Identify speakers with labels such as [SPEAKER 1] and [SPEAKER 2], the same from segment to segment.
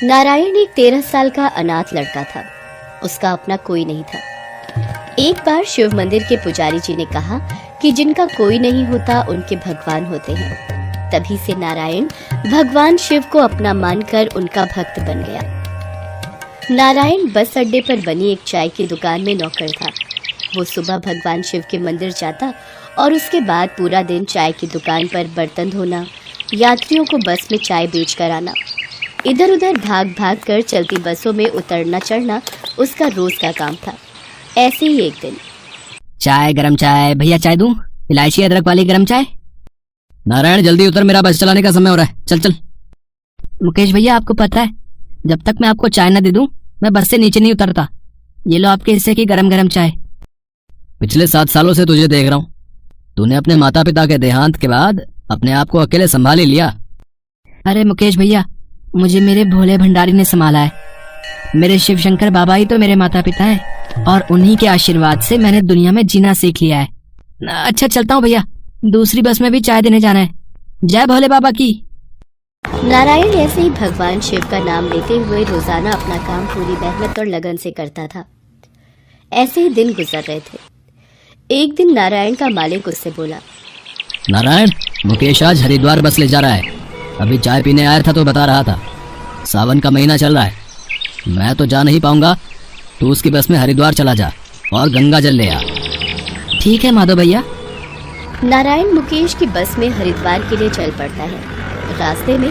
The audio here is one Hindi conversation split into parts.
[SPEAKER 1] नारायण एक 13 साल का अनाथ लड़का था। उसका अपना कोई नहीं था। एक बार शिव मंदिर के पुजारी जी ने कहा कि जिनका कोई नहीं होता उनके भगवान होते हैं। तभी से नारायण भगवान शिव को अपना मानकर उनका भक्त बन गया। नारायण बस अड्डे पर बनी एक चाय की दुकान में नौकर था। वो सुबह भगवान शिव के मंदिर जाता और उसके बाद पूरा दिन चाय की दुकान पर बर्तन धोना, यात्रियों को बस में चाय बेच कर आना, इधर उधर भाग भाग कर चलती बसों में उतरना चढ़ना उसका रोज का काम था। ऐसे ही एक दिन,
[SPEAKER 2] चाय, गरम चाय भैया, चाय दूं? इलायची अदरक वाली गरम चाय।
[SPEAKER 3] नारायण जल्दी उतर, मेरा बस चलाने का समय हो रहा है, चल चल।
[SPEAKER 2] मुकेश भैया, आपको पता है जब तक मैं आपको चाय न दे दूं मैं बस से नीचे नहीं उतरता। ये लो आपके हिस्से की गरम गरम चाय।
[SPEAKER 3] पिछले 7 सालों से तुझे देख रहा हूँ। तूने अपने माता पिता के देहांत के बाद अपने आप को अकेले संभाल ही लिया।
[SPEAKER 2] अरे मुकेश भैया, मुझे मेरे भोले भंडारी ने संभाला है। मेरे शिव शंकर बाबा ही तो मेरे माता पिता हैं और उन्हीं के आशीर्वाद से मैंने दुनिया में जीना सीख लिया है। अच्छा चलता हूँ भैया, दूसरी बस में भी चाय देने जाना है। जय भोले बाबा की।
[SPEAKER 1] नारायण ऐसे ही भगवान शिव का नाम लेते हुए रोजाना अपना काम पूरी मेहनत और लगन से करता था। ऐसे ही दिन गुजर रहे थे। एक दिन नारायण का मालिक उससे बोला,
[SPEAKER 3] नारायण, मुकेश आज हरिद्वार बस ले जा रहा है। अभी चाय पीने आया था तो बता रहा था। सावन का महीना चल रहा है, मैं तो जा नहीं पाऊंगा। तू उसकी बस में हरिद्वार चला जा और गंगा जल ले आ।
[SPEAKER 2] ठीक है माधव भैया।
[SPEAKER 1] नारायण मुकेश की बस में हरिद्वार के लिए चल पड़ता है। रास्ते में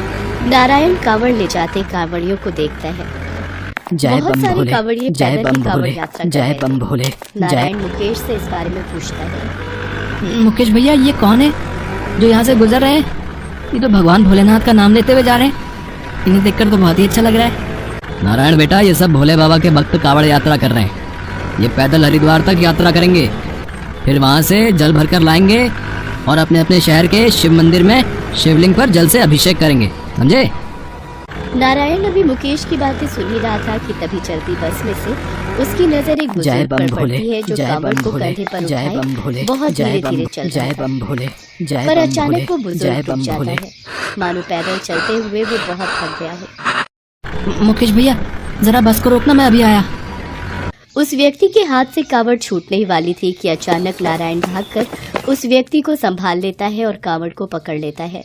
[SPEAKER 1] नारायण कांवड़ ले जाते कांवड़ियों को देखता है।
[SPEAKER 2] जय
[SPEAKER 1] बहुत
[SPEAKER 2] बम
[SPEAKER 1] सारे
[SPEAKER 2] भोले,
[SPEAKER 1] कांवड़िए
[SPEAKER 2] जय
[SPEAKER 1] पैदल
[SPEAKER 2] बम
[SPEAKER 1] ही कांवड़
[SPEAKER 2] भोले,
[SPEAKER 1] यात्रा कर
[SPEAKER 2] जय
[SPEAKER 1] रहे
[SPEAKER 2] बम
[SPEAKER 1] थे।
[SPEAKER 2] भोले।
[SPEAKER 1] नारायण मुकेश से इस बारे में पूछता है,
[SPEAKER 2] मुकेश भैया, ये कौन है जो यहाँ से गुजर रहे हैं? ये तो भगवान भोलेनाथ का नाम लेते हुए जा रहे हैं। इन्हें देखकर तो बहुत ही अच्छा लग रहा है।
[SPEAKER 3] नारायण बेटा, ये सब भोले बाबा के भक्त कांवड़ यात्रा कर रहे हैं। ये पैदल हरिद्वार तक यात्रा करेंगे, फिर वहाँ से जल भरकर लाएंगे और अपने अपने शहर के शिव मंदिर में शिवलिंग पर जल से अभिषेक करेंगे, समझे?
[SPEAKER 1] नारायण अभी मुकेश की बातें सुन ही रहा था कि तभी चलती बस में से उसकी नजर एक बुजुर्ग पर पड़ती है जो कांवड़ को कंधे पर उठाए बहुत धीरे धीरे चल रहा है। पर अचानक वो बुजुर्ग रुक जाता है, मानो पैदल चलते हुए वो बहुत थक गया हो।
[SPEAKER 2] मुकेश भैया, जरा बस को रोकना, मैं अभी आया।
[SPEAKER 1] उस व्यक्ति के हाथ से कांवड़ छूटने ही वाली थी कि अचानक नारायण भागकर उस व्यक्ति को संभाल लेता है और कांवड़ को पकड़ लेता है।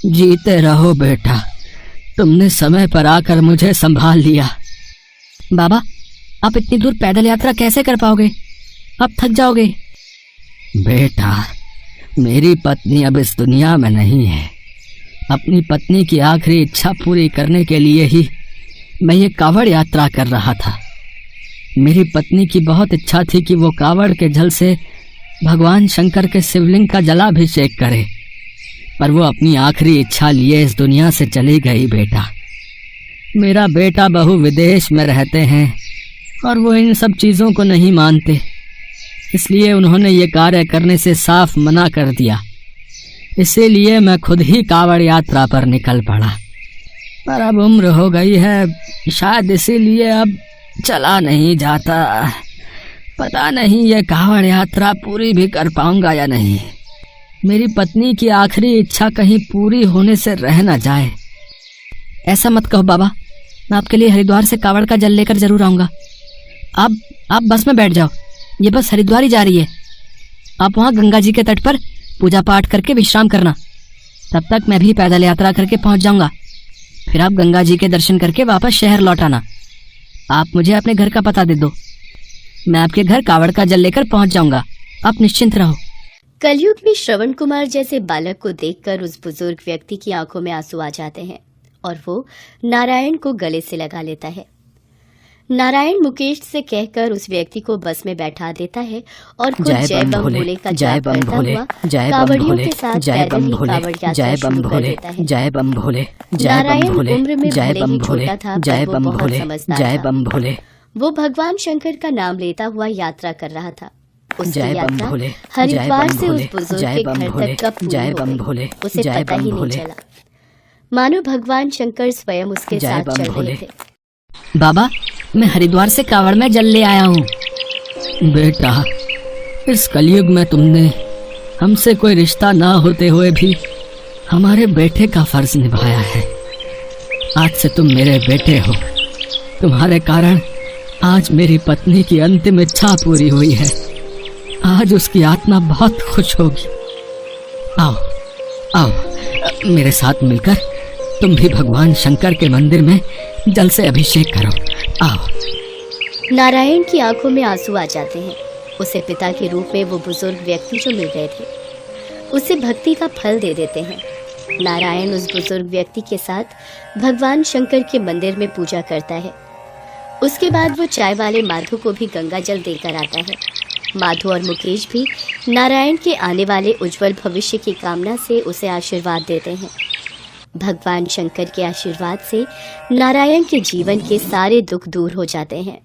[SPEAKER 3] जीते रहो बेटा, तुमने समय पर आकर मुझे संभाल लिया।
[SPEAKER 2] बाबा, आप इतनी दूर पैदल यात्रा कैसे कर पाओगे? आप थक जाओगे।
[SPEAKER 3] बेटा, मेरी पत्नी अब इस दुनिया में नहीं है। अपनी पत्नी की आखिरी इच्छा पूरी करने के लिए ही मैं ये कांवड़ यात्रा कर रहा था। मेरी पत्नी की बहुत इच्छा थी कि वो कांवड़ के जल से भगवान शंकर के शिवलिंग का जलाभिषेक करे, पर वो अपनी आखिरी इच्छा लिए इस दुनिया से चली गई। बेटा, मेरा बेटा बहू विदेश में रहते हैं और वो इन सब चीज़ों को नहीं मानते, इसलिए उन्होंने ये कार्य करने से साफ मना कर दिया। इसीलिए मैं खुद ही कांवड़ यात्रा पर निकल पड़ा, पर अब उम्र हो गई है, शायद इसीलिए अब चला नहीं जाता। पता नहीं ये कांवड़ यात्रा पूरी भी कर पाऊंगा या नहीं। मेरी पत्नी की आखिरी इच्छा कहीं पूरी होने से रह न जाए।
[SPEAKER 2] ऐसा मत कहो बाबा, मैं आपके लिए हरिद्वार से कांवड़ का जल लेकर जरूर आऊंगा। आप बस में बैठ जाओ, ये बस हरिद्वार ही जा रही है। आप वहाँ गंगा जी के तट पर पूजा पाठ करके विश्राम करना। तब तक मैं भी पैदल यात्रा करके पहुँच जाऊंगा। फिर आप गंगा जी के दर्शन करके वापस शहर लौट आना। आप मुझे अपने घर का पता दे दो, मैं आपके घर कांवड़ का जल लेकर पहुँच जाऊंगा। आप निश्चिंत रहो।
[SPEAKER 1] कलयुग में श्रवण कुमार जैसे बालक को देखकर उस बुजुर्ग व्यक्ति की आंखों में आंसू आ जाते हैं और वो नारायण को गले से लगा लेता है। नारायण मुकेश से कहकर उस व्यक्ति को बस में बैठा देता है और खुद जय बम भोले का जाप करता हुआ कांवड़ियों के साथ पैदल ही कांवड़ यात्रा शुरू कर देता है।
[SPEAKER 3] जय बम भोले,
[SPEAKER 1] नारायण उम्र में भले ही छोटा था, पर वो बहुत समझदार था। वो भगवान शंकर का नाम लेता हुआ यात्रा कर रहा था। उसकी यात्रा हरिद्वार से उस बुजुर्ग के घर तक कब पूरी हो गई, उसे पता ही नहीं चला। मानो भगवान शंकर स्वयं उसके साथ चल रहे थे।
[SPEAKER 2] बाबा, मैं हरिद्वार से कांवड़ में जल ले आया हूँ।
[SPEAKER 3] बेटा, इस कलयुग में तुमने हमसे कोई रिश्ता ना होते हुए भी हमारे बेटे का फर्ज निभाया है। आज से तुम मेरे बेटे हो। तुम्हारे कारण आज मेरी पत्नी की अंतिम इच्छा पूरी हुई है। आज उसकी आत्मा बहुत खुश होगी। आओ आओ, मेरे साथ मिलकर तुम भी भगवान शंकर के मंदिर में जल से अभिषेक करो। आओ।
[SPEAKER 1] नारायण की आंखों में आंसू आ जाते हैं। उसे पिता के रूप में वो बुजुर्ग व्यक्ति जो मिल गए थे उसे भक्ति का फल दे देते हैं। नारायण उस बुजुर्ग व्यक्ति के साथ भगवान शंकर के मंदिर में पूजा करता है। उसके बाद वो चाय वाले माधु को भी गंगा जल देकर आता है। माधु और मुकेश भी नारायण के आने वाले उज्जवल भविष्य की कामना से उसे आशीर्वाद देते हैं। भगवान शंकर के आशीर्वाद से नारायण के जीवन के सारे दुख दूर हो जाते हैं।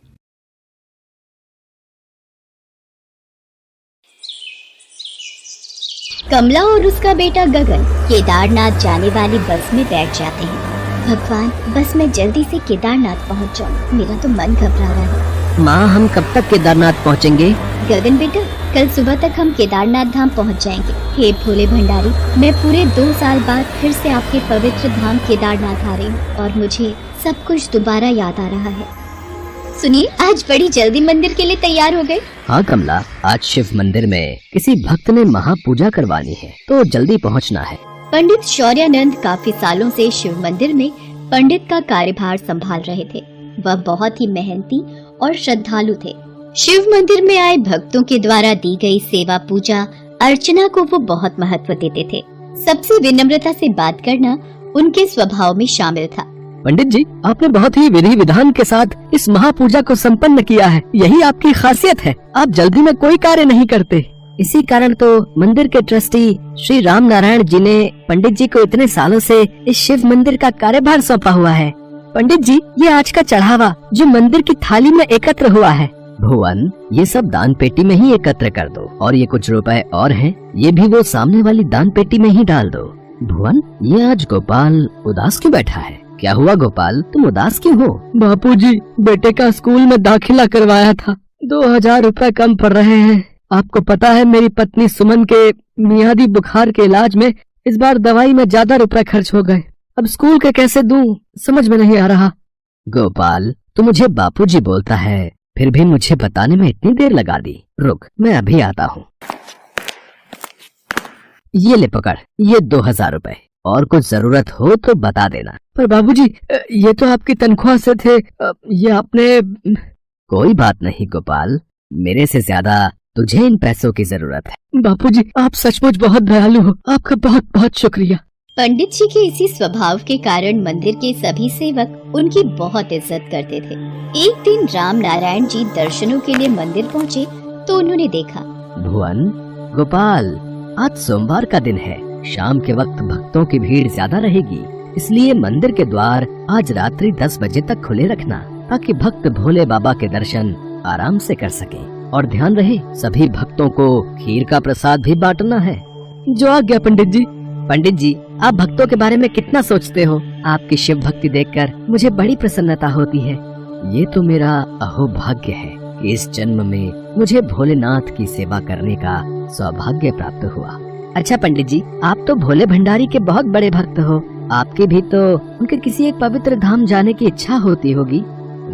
[SPEAKER 1] कमला और उसका बेटा गगन केदारनाथ जाने वाली बस में बैठ जाते हैं। भगवान, बस मैं जल्दी से केदारनाथ पहुंच जाऊं, मेरा तो मन घबरा रहा है।
[SPEAKER 3] माँ, हम कब तक केदारनाथ पहुँचेंगे?
[SPEAKER 1] गगन बेटा, कल सुबह तक हम केदारनाथ धाम पहुंच जाएंगे। हे भोले भंडारी, मैं पूरे 2 साल बाद फिर से आपके पवित्र धाम केदारनाथ आ रही हूँ और मुझे सब कुछ दोबारा याद आ रहा है। सुनिए, आज बड़ी जल्दी मंदिर के लिए तैयार हो गए।
[SPEAKER 3] हाँ कमला, आज शिव मंदिर में किसी भक्त ने महापूजा करवानी है तो जल्दी पहुँचना है।
[SPEAKER 1] पंडित शौर्यानंद काफी सालों से शिव मंदिर में पंडित का कार्यभार संभाल रहे थे। वह बहुत ही मेहनती और श्रद्धालु थे। शिव मंदिर में आए भक्तों के द्वारा दी गई सेवा, पूजा अर्चना को वो बहुत महत्व देते थे। सबसे विनम्रता से बात करना उनके स्वभाव में शामिल था।
[SPEAKER 3] पंडित जी, आपने बहुत ही विधि विधान के साथ इस महापूजा को संपन्न किया है। यही आपकी खासियत है। आप जल्दी में कोई कार्य नहीं करते। इसी कारण तो मंदिर के ट्रस्टी श्री राम नारायण जी ने पंडित जी को इतने सालों से इस शिव मंदिर का कार्यभार सौंपा हुआ है। पंडित जी, ये आज का चढ़ावा जो मंदिर की थाली में एकत्र हुआ है। भुवन, ये सब दान पेटी में ही एकत्र कर दो और ये कुछ रुपए और हैं, ये भी वो सामने वाली दान पेटी में ही डाल दो। भुवन, ये आज गोपाल उदास क्यों बैठा है? क्या हुआ गोपाल, तुम उदास क्यों हो? बापूजी, बेटे का स्कूल में दाखिला करवाया था, 2000 रुपए कम पड़ रहे हैं। आपको पता है मेरी पत्नी सुमन के मियादी बुखार के इलाज में इस बार दवाई में ज्यादा रुपए खर्च हो गए। अब स्कूल के कैसे दूं, समझ में नहीं आ रहा। गोपाल, तू मुझे बापूजी बोलता है, फिर भी मुझे बताने में इतनी देर लगा दी। रुक, मैं अभी आता हूँ। ये ले पकड़, ये 2000 रुपए, और कुछ जरूरत हो तो बता देना। पर बाबूजी, ये तो आपकी तनख्वाह से थे, ये आपने। कोई बात नहीं गोपाल, मेरे से ज्यादा तुझे इन पैसों की जरूरत है। बापूजी, आप सचमुच बहुत दयालु हो, आपका बहुत बहुत शुक्रिया।
[SPEAKER 1] पंडित जी के इसी स्वभाव के कारण मंदिर के सभी सेवक उनकी बहुत इज्जत करते थे। एक दिन राम नारायण जी दर्शनों के लिए मंदिर पहुँचे तो उन्होंने देखा।
[SPEAKER 3] भुवन, गोपाल, आज सोमवार का दिन है, शाम के वक्त भक्तों की भीड़ ज्यादा रहेगी, इसलिए मंदिर के द्वार आज रात्रि 10 बजे तक खुले रखना, ताकि भक्त भोले बाबा के दर्शन आराम से कर सके। और ध्यान रहे, सभी भक्तों को खीर का प्रसाद भी बांटना है। जो आज्ञा पंडित जी। पंडित जी, आप भक्तों के बारे में कितना सोचते हो? आपकी शिव भक्ति देखकर मुझे बड़ी प्रसन्नता होती है। ये तो मेरा अहोभाग्य है कि इस जन्म में मुझे भोलेनाथ की सेवा करने का सौभाग्य प्राप्त हुआ। अच्छा पंडित जी, आप तो भोले भंडारी के बहुत बड़े भक्त हो, आपकी भी तो उनके किसी एक पवित्र धाम जाने की इच्छा होती होगी।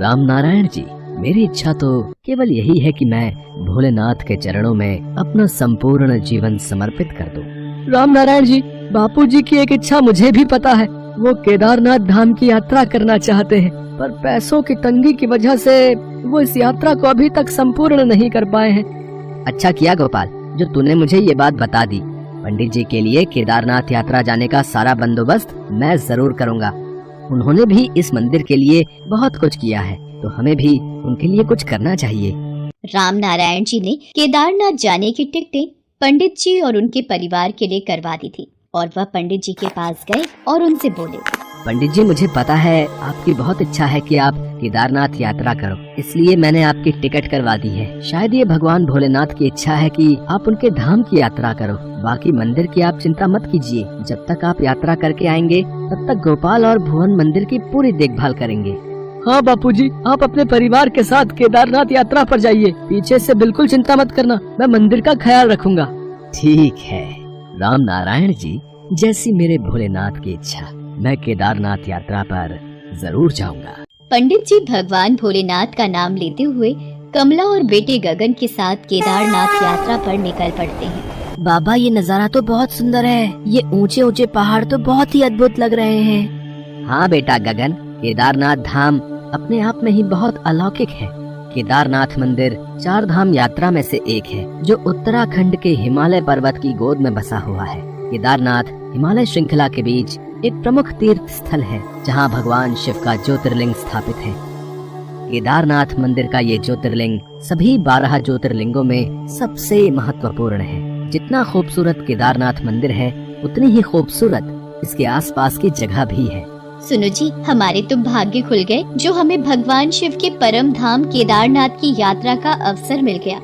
[SPEAKER 3] राम नारायण जी, मेरी इच्छा तो केवल यही है कि मैं भोलेनाथ के चरणों में अपना संपूर्ण जीवन समर्पित कर दूं। राम नारायण जी, बापूजी की एक इच्छा मुझे भी पता है, वो केदारनाथ धाम की यात्रा करना चाहते हैं, पर पैसों की तंगी की वजह से वो इस यात्रा को अभी तक संपूर्ण नहीं कर पाए हैं। अच्छा किया गोपाल, जो तूने मुझे ये बात बता दी। पंडित जी के लिए केदारनाथ यात्रा जाने का सारा बंदोबस्त मैं जरूर करूँगा। उन्होंने भी इस मंदिर के लिए बहुत कुछ किया है, तो हमें भी उनके लिए कुछ करना चाहिए।
[SPEAKER 1] राम नारायण जी ने केदारनाथ जाने की टिकटें पंडित जी और उनके परिवार के लिए करवा दी थी और वह पंडित जी के पास गए और उनसे बोले,
[SPEAKER 3] पंडित जी, मुझे पता है आपकी बहुत इच्छा है कि आप केदारनाथ यात्रा करो, इसलिए मैंने आपकी टिकट करवा दी है। शायद ये भगवान भोलेनाथ की इच्छा है कि आप उनके धाम की यात्रा करो। बाकी मंदिर की आप चिंता मत कीजिए, जब तक आप यात्रा करके आएंगे तब तक गोपाल और भुवन मंदिर की पूरी देखभाल करेंगे। हाँ बापूजी, आप अपने परिवार के साथ केदारनाथ यात्रा पर जाइए, पीछे से बिल्कुल चिंता मत करना, मैं मंदिर का ख्याल रखूंगा। ठीक है राम नारायण जी, जैसी मेरे भोलेनाथ की इच्छा, मैं केदारनाथ यात्रा पर जरूर जाऊंगा।
[SPEAKER 1] पंडित जी भगवान भोलेनाथ का नाम लेते हुए कमला और बेटे गगन के साथ केदारनाथ यात्रा पर निकल पड़ते हैं।
[SPEAKER 2] बाबा ये नज़ारा तो बहुत सुंदर है। ये ऊंचे ऊंचे पहाड़ तो बहुत ही अद्भुत लग रहे हैं।
[SPEAKER 3] हाँ बेटा गगन, केदारनाथ धाम अपने आप में ही बहुत अलौकिक है। केदारनाथ मंदिर 4 धाम यात्रा में से एक है, जो उत्तराखंड के हिमालय पर्वत की गोद में बसा हुआ है। केदारनाथ हिमालय श्रृंखला के बीच एक प्रमुख तीर्थ स्थल है, जहाँ भगवान शिव का ज्योतिर्लिंग स्थापित है। केदारनाथ मंदिर का ये ज्योतिर्लिंग सभी 12 ज्योतिर्लिंगों में सबसे महत्वपूर्ण है। जितना खूबसूरत केदारनाथ मंदिर है, उतनी ही खूबसूरत इसके आसपास की जगह भी है।
[SPEAKER 1] सुनो जी, हमारे तो भाग्य खुल गए जो हमें भगवान शिव के परम धाम केदारनाथ की यात्रा का अवसर मिल गया।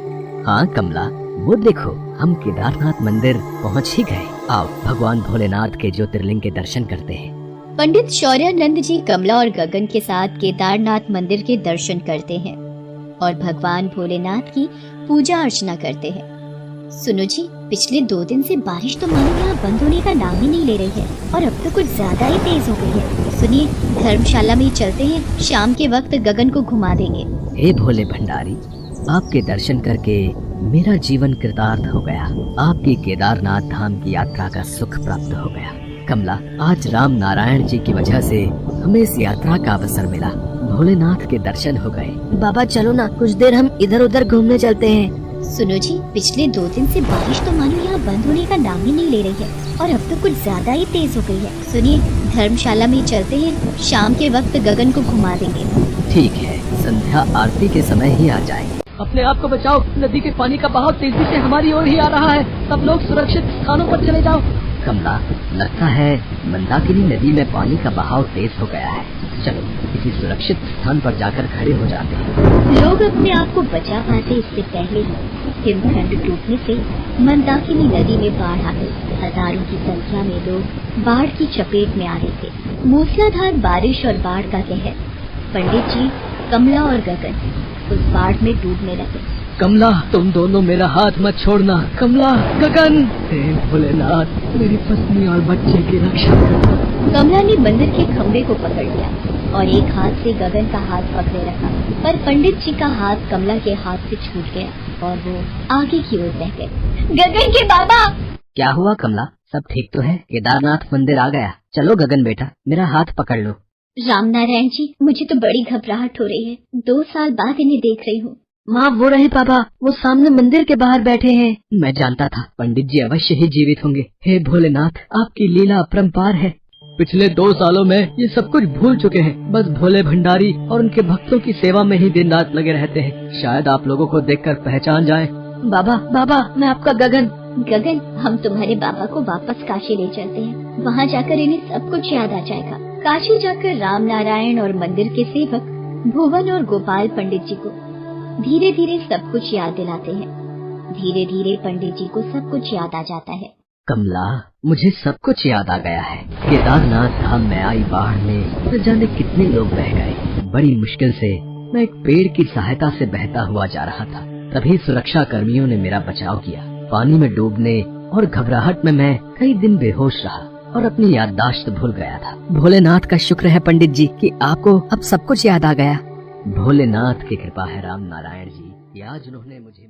[SPEAKER 3] हाँ कमला, वो देखो हम केदारनाथ मंदिर पहुँच ही गए। आओ भगवान भोलेनाथ के ज्योतिर्लिंग के दर्शन करते हैं।
[SPEAKER 1] पंडित शौर्यानंद जी कमला और गगन के साथ केदारनाथ मंदिर के दर्शन करते हैं और भगवान भोलेनाथ की पूजा अर्चना करते हैं। सुनो जी, पिछले 2 दिन से बारिश तो मानो यहाँ बंद होने का नाम ही नहीं ले रही है और अब तो कुछ ज्यादा ही तेज हो गई है। सुनिए, धर्मशाला में ही चलते हैं, शाम के वक्त गगन को घुमा देंगे।
[SPEAKER 3] हे भोले भंडारी, आपके दर्शन करके मेरा जीवन कृतार्थ हो गया। आपकी केदारनाथ धाम की यात्रा का सुख प्राप्त हो गया। कमला, आज राम नारायण जी की वजह से हमें इस यात्रा का अवसर मिला। भोलेनाथ के दर्शन हो गए।
[SPEAKER 2] बाबा चलो ना, कुछ देर हम इधर उधर घूमने चलते हैं।
[SPEAKER 1] सुनो जी, पिछले 2 दिन से बारिश तो मानो यहाँ बंद होने का नाम ही नहीं ले रही है और अब तो कुछ ज्यादा ही तेज हो गई है। सुनिए, धर्मशाला में ही चलते हैं, शाम के वक्त गगन को घुमा देंगे।
[SPEAKER 3] ठीक है, संध्या आरती के समय ही आ जाएंगे।
[SPEAKER 2] अपने आप को बचाओ, नदी के पानी का बहाव तेजी से हमारी ओर ही आ रहा है। सब लोग सुरक्षित स्थानों पर चले जाओ।
[SPEAKER 3] कमला, लगता है मंदाकिनी नदी में पानी का बहाव तेज हो गया है। चलो किसी सुरक्षित स्थान पर जाकर खड़े हो जाते हैं।
[SPEAKER 1] लोग अपने आप को बचा पाते इससे पहले ही हिमखंड टूटने से मंदाकिनी नदी में बाढ़ आ गई। हजारों की संख्या में लोग बाढ़ की चपेट में आ रहे थे। मूसलाधार बारिश और बाढ़ का कहर। पंडित जी, कमला और गगन उस बाढ़ में डूबने लगे।
[SPEAKER 3] कमला, तुम दोनों मेरा हाथ मत छोड़ना। कमला, गगन, हे भोलेनाथ, मेरी पत्नी और बच्चे की रक्षा करना।
[SPEAKER 1] कमला ने मंदिर के खम्भे को पकड़ लिया और एक हाथ से गगन का हाथ पकड़े रखा, पर पंडित जी का हाथ कमला के हाथ से छूट गया और वो आगे की ओर बह गए। गगन के बाबा!
[SPEAKER 3] क्या हुआ कमला, सब ठीक तो है? केदारनाथ मंदिर आ गया। चलो गगन बेटा, मेरा हाथ पकड़ लो।
[SPEAKER 1] राम नारायण जी, मुझे तो बड़ी घबराहट हो रही है। 2 साल बाद इन्हें देख रही हूँ।
[SPEAKER 2] माँ, वो रहे पापा, वो सामने मंदिर के बाहर बैठे हैं।
[SPEAKER 3] मैं जानता था पंडित जी अवश्य ही जीवित होंगे। हे भोलेनाथ, आपकी लीला अपरंपार है। पिछले 2 सालों में ये सब कुछ भूल चुके हैं। बस भोले भंडारी और उनके भक्तों की सेवा में ही दिन रात लगे रहते हैं। शायद आप लोगों को देखकर पहचान जाए।
[SPEAKER 2] बाबा, बाबा, मैं आपका गगन।
[SPEAKER 1] गगन, हम तुम्हारे बाबा को वापस काशी ले चलते हैं। वहाँ जाकर इन्हें सब कुछ याद आ जाएगा। काशी जाकर राम नारायण और मंदिर के सेवक भुवन और गोपाल पंडित जी को धीरे धीरे सब कुछ याद दिलाते हैं। धीरे धीरे पंडित जी को सब कुछ याद आ जाता है।
[SPEAKER 3] कमला, मुझे सब कुछ याद आ गया है। केदारनाथ धाम में आई बाढ़ में न जाने कितने लोग बह गए। बड़ी मुश्किल से मैं एक पेड़ की सहायता से बहता हुआ जा रहा था। तभी सुरक्षा कर्मियों ने मेरा बचाव किया। पानी में डूबने और घबराहट में मैं कई दिन बेहोश रहा और अपनी याददाश्त भूल गया था।
[SPEAKER 2] भोलेनाथ का शुक्र है पंडित जी कि आपको अब सब कुछ याद आ गया।
[SPEAKER 3] भोलेनाथ की कृपा है राम नारायण जी कि आज उन्होंने मुझे